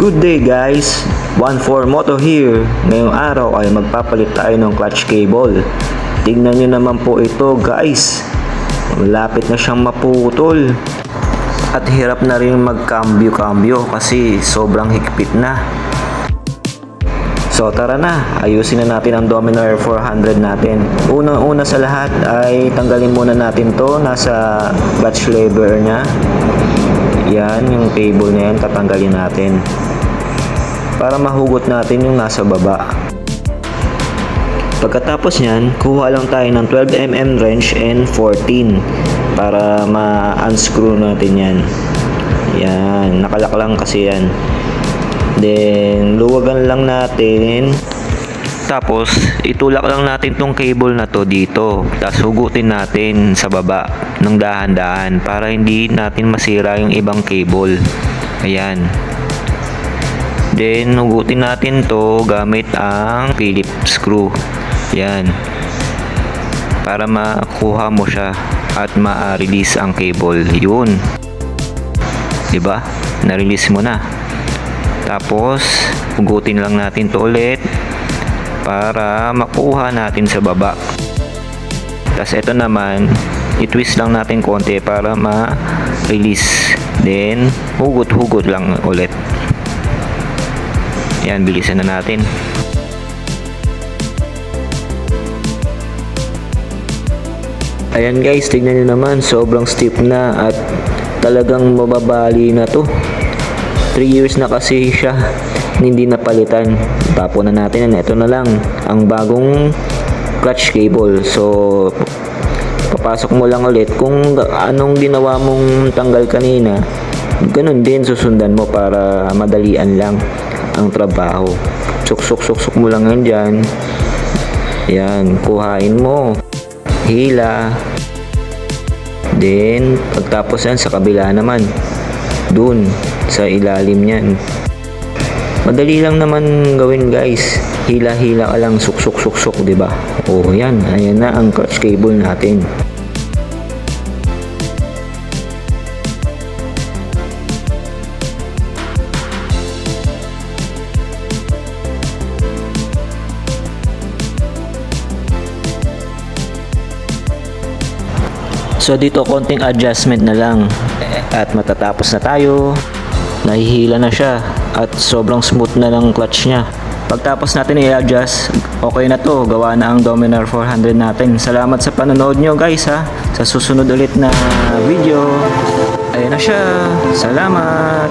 Good day guys! 1-4 Moto here. Ngayong araw ay magpapalit tayo ng clutch cable. Tingnan nyo naman po ito guys. Malapit na siyang maputol. At hirap na rin magkambyo-kambyo kasi sobrang higpit na. So tara na, ayusin na natin ang Dominar 400 natin. Unang-una sa lahat ay tanggalin muna natin to. Nasa clutch lever nya. Yan, yung cable na yan, tatanggalin natin para mahugot natin yung nasa baba. Pagkatapos nyan, kuha lang tayo ng 12mm wrench and 14 para ma-unscrew natin yan. Yan, nakalak lang kasi yan. Then, luwagan lang natin. Tapos, itulak lang natin tong cable na to dito. Tapos, hugutin natin sa baba ng dahan-dahan para hindi natin masira yung ibang cable. Ayan. Then, hugutin natin to gamit ang Phillips screw. Yan. Para makuha mo siya at ma-release ang cable. Yun. Diba? Na-release mo na. Tapos, hugutin lang natin to ulit para makuha natin sa baba. Tapos, ito naman, i-twist lang natin konti para ma-release. Then, hugot-hugot lang ulit. Yan, bilisan na natin. Ayan guys, tignan nyo naman, sobrang stiff na at talagang mababali na to. 3 years na kasi siya, hindi napalitan. Tapon na natin, ito na lang ang bagong clutch cable. So, papasok mo lang ulit kung anong ginawa mong tanggal kanina. Ganun din susundan mo para madalian lang ang trabaho. Suksok mo lang yan dyan. Yan, kuhain mo. Hila. Then, pagtapos yan, sa kabila naman. Dun, sa ilalim yan. Madali lang naman gawin guys. Hila-hila ka lang, suksok, diba? O, yan. Ayan na ang clutch cable natin. So dito konting adjustment na lang at matatapos na tayo. Nahihila na siya at sobrang smooth na ng clutch niya. Pagtapos natin i-adjust, okay na to. Gawa na ang Dominar 400 natin. Salamat sa panonood nyo guys ha. Sa susunod ulit na video. Ayan na siya. Salamat.